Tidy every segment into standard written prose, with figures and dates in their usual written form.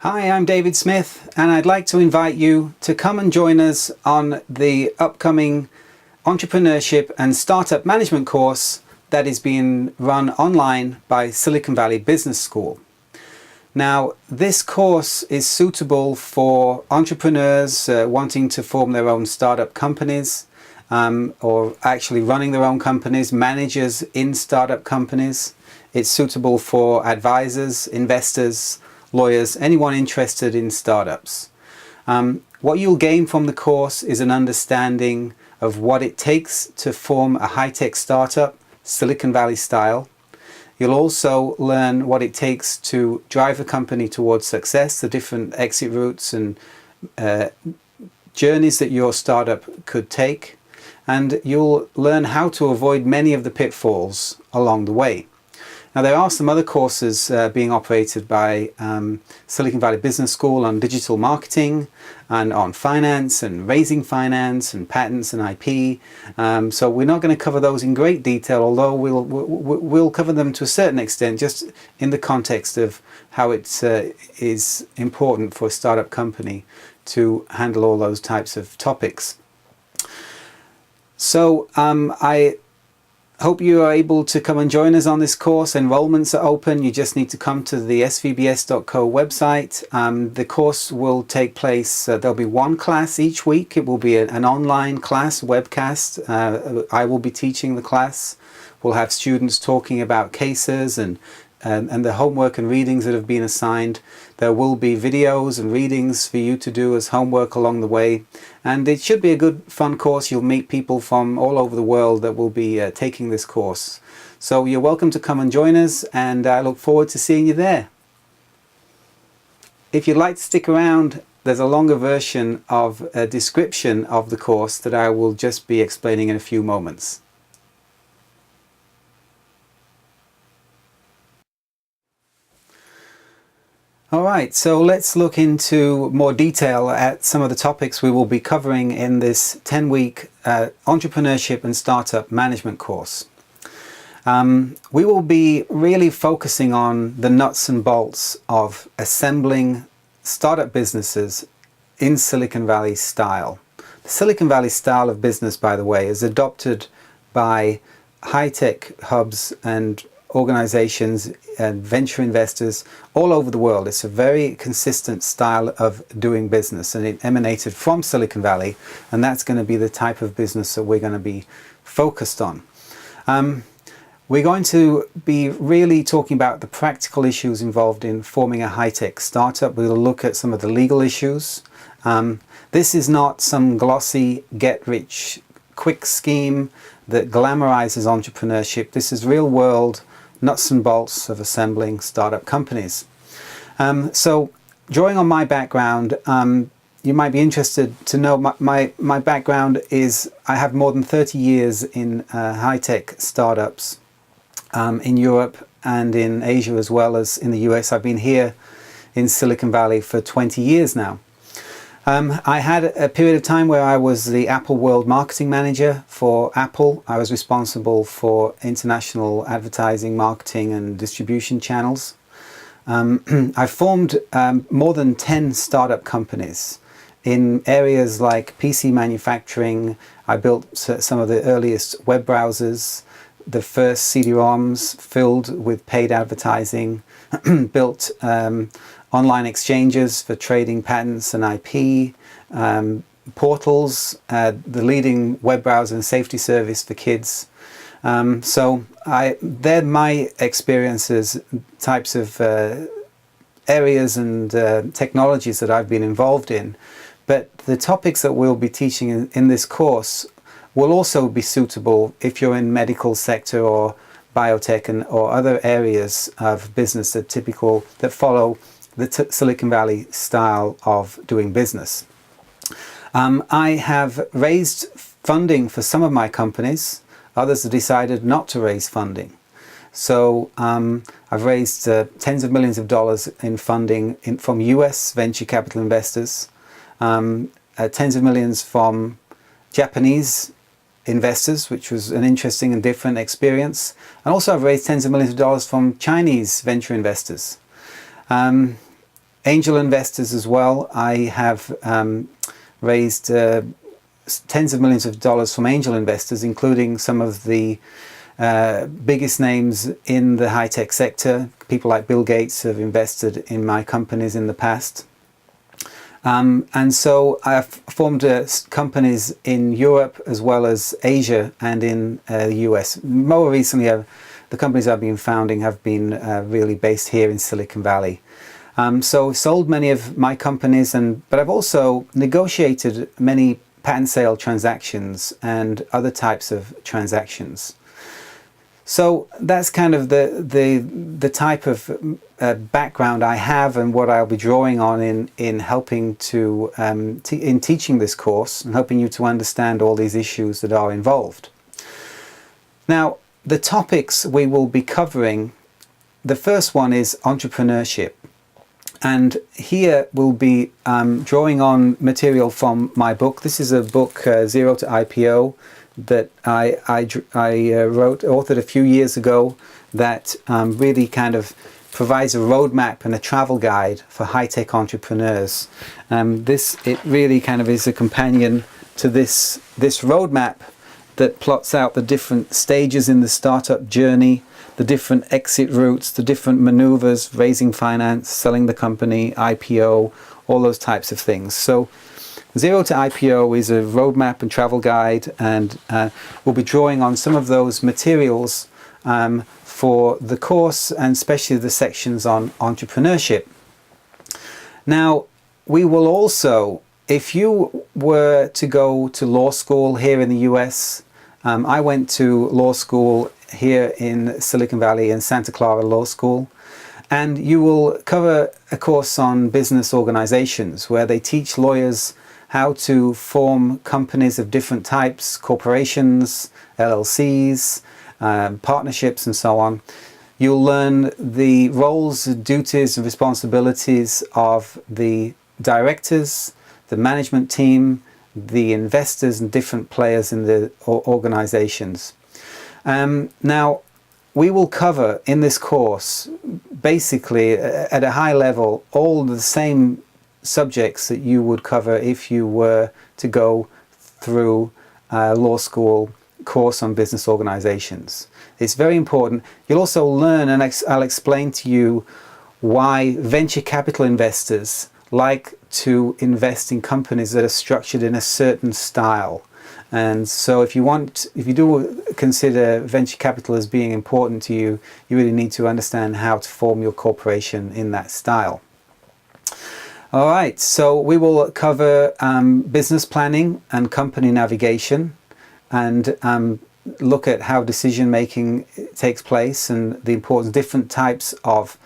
Hi, I'm David Smith, and I'd like to invite you to come and join us on the upcoming Entrepreneurship and Startup Management course that is being run online by Silicon Valley Business School. Now, this course is suitable for entrepreneurs wanting to form their own startup companies, or actually running their own companies, managers in startup companies. It's suitable for advisors, investors, lawyers, anyone interested in startups. What you'll gain from the course is an understanding of what it takes to form a high-tech startup, Silicon Valley style. You'll also learn what it takes to drive a company towards success, the different exit routes and journeys that your startup could take. And you'll learn how to avoid many of the pitfalls along the way. Now, there are some other courses being operated by Silicon Valley Business School on digital marketing and on finance and raising finance and patents and IP. So we're not going to cover those in great detail, although we'll cover them to a certain extent, just in the context of how it is important for a startup company to handle all those types of topics. So I hope you are able to come and join us on this course. Enrollments are open. You just need to come to the svbs.co website. The course will take place, there'll be one class each week. It will be an online class, webcast. I will be teaching the class. We'll have students talking about cases and the homework and readings that have been assigned. There will be videos and readings for you to do as homework along the way. And it should be a good, fun course. You'll meet people from all over the world that will be taking this course. So you're welcome to come and join us, and I look forward to seeing you there. If you'd like to stick around, there's a longer version of a description of the course that I will just be explaining in a few moments. Alright, so let's look into more detail at some of the topics we will be covering in this 10-week Entrepreneurship and Startup Management course. We will be really focusing on the nuts and bolts of assembling startup businesses in Silicon Valley style. The Silicon Valley style of business, by the way, is adopted by high-tech hubs and organizations and venture investors all over the world. It's a very consistent style of doing business, and it emanated from Silicon Valley, and that's going to be the type of business that we're going to be focused on. We're going to be really talking about the practical issues involved in forming a high-tech startup. We'll look at some of the legal issues. This is not some glossy get-rich-quick scheme that glamorizes entrepreneurship. This is real-world nuts and bolts of assembling startup companies. So drawing on my background, you might be interested to know my background is I have more than 30 years in high-tech startups in Europe and in Asia as well as in the US. I've been here in Silicon Valley for 20 years now. I had a period of time where I was the Apple World Marketing Manager for Apple. I was responsible for international advertising, marketing and distribution channels. I formed more than 10 startup companies in areas like PC manufacturing. I built some of the earliest web browsers, the first CD-ROMs filled with paid advertising, built online exchanges for trading patents and IP, portals, the leading web browser and safety service for kids. So they're my experiences, types of areas and technologies that I've been involved in. But the topics that we'll be teaching in this course will also be suitable if you're in medical sector or biotech or other areas of business that follow the Silicon Valley style of doing business. I have raised funding for some of my companies. Others have decided not to raise funding. So I've raised tens of millions of dollars in funding from US venture capital investors, tens of millions from Japanese investors, which was an interesting and different experience. And also I've raised tens of millions of dollars from Chinese venture investors. angel investors as well. I have raised tens of millions of dollars from angel investors, including some of the biggest names in the high-tech sector. People like Bill Gates have invested in my companies in the past. And so I've formed companies in Europe as well as Asia and in the US. More recently, the companies I've been founding have been really based here in Silicon Valley. So sold many of my companies, but I've also negotiated many patent sale transactions and other types of transactions. So that's kind of the type of background I have and what I'll be drawing on in helping to in teaching this course and helping you to understand all these issues that are involved. Now, the topics we will be covering, the first one is entrepreneurship. And here we'll be drawing on material from my book. This is a book, Zero to IPO, that I authored a few years ago, that really kind of provides a roadmap and a travel guide for high-tech entrepreneurs. It really kind of is a companion to this roadmap that plots out the different stages in the startup journey, the different exit routes, the different maneuvers, raising finance, selling the company, IPO, all those types of things. So Zero to IPO is a roadmap and travel guide, and we'll be drawing on some of those materials for the course, and especially the sections on entrepreneurship. Now, we will also, if you were to go to law school here in the US, I went to law school here in Silicon Valley in Santa Clara Law School, and you will cover a course on business organizations where they teach lawyers how to form companies of different types, corporations, LLCs, partnerships, and so on. You'll learn the roles, duties, and responsibilities of the directors, the management team, the investors, and different players in the organizations. Now, we will cover in this course, basically at a high level, all the same subjects that you would cover if you were to go through a law school course on business organizations. It's very important. You'll also learn, and I'll explain to you why venture capital investors like to invest in companies that are structured in a certain style. And so if you do consider venture capital as being important to you, you really need to understand how to form your corporation in that style. All right, so we will cover business planning and company navigation, and look at how decision making takes place and the important different types of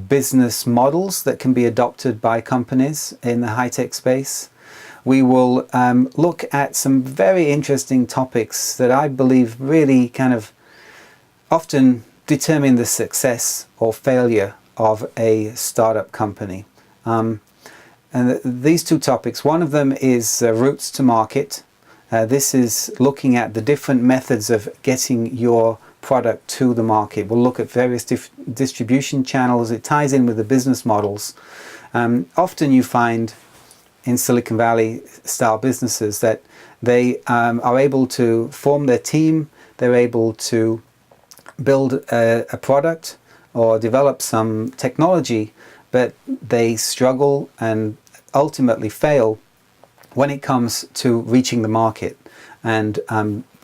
business models that can be adopted by companies in the high-tech space. We will look at some very interesting topics that I believe really kind of often determine the success or failure of a startup company. And these two topics, one of them is routes to market. This is looking at the different methods of getting your product to the market. We'll look at various distribution channels. It ties in with the business models. Often you find in Silicon Valley style businesses that they are able to form their team, they're able to build a product or develop some technology, but they struggle and ultimately fail when it comes to reaching the market and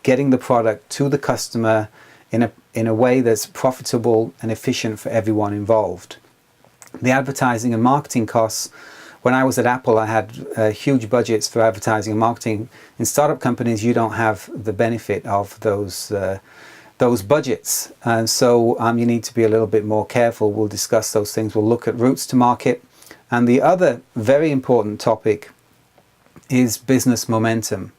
getting the product to the customer in a way that's profitable and efficient for everyone involved. The advertising and marketing costs, when I was at Apple, I had huge budgets for advertising and marketing. In startup companies, you don't have the benefit of those budgets, and so you need to be a little bit more careful. We'll discuss those things. We'll look at routes to market, and the other very important topic is business momentum.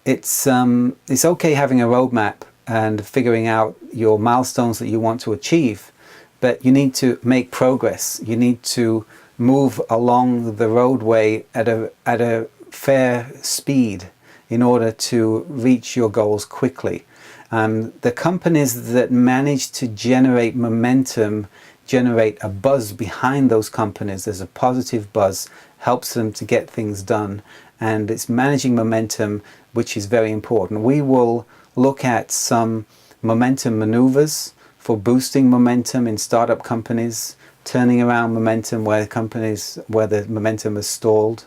It's okay having a roadmap and figuring out your milestones that you want to achieve, but you need to make progress. You need to move along the roadway at a fair speed in order to reach your goals quickly. The companies that manage to generate momentum generate a buzz behind those companies. There's a positive buzz, helps them to get things done, and it's managing momentum, which is very important. We will look at some momentum maneuvers for boosting momentum in startup companies, turning around momentum where the momentum has stalled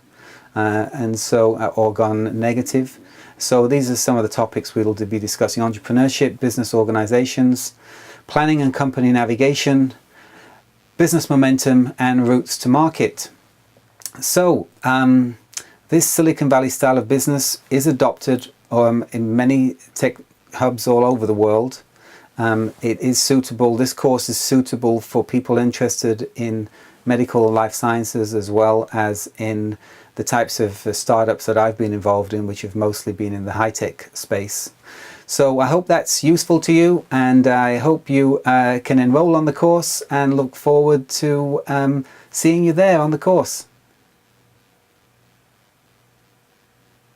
or gone negative. So these are some of the topics we'll be discussing: entrepreneurship, business organizations, planning and company navigation, business momentum, and routes to market. So this Silicon Valley style of business is adopted in many tech hubs all over the world. It is suitable. This course is suitable for people interested in medical and life sciences, as well as in the types of startups that I've been involved in, which have mostly been in the high-tech space. So I hope that's useful to you, and I hope you can enroll on the course, and look forward to seeing you there on the course.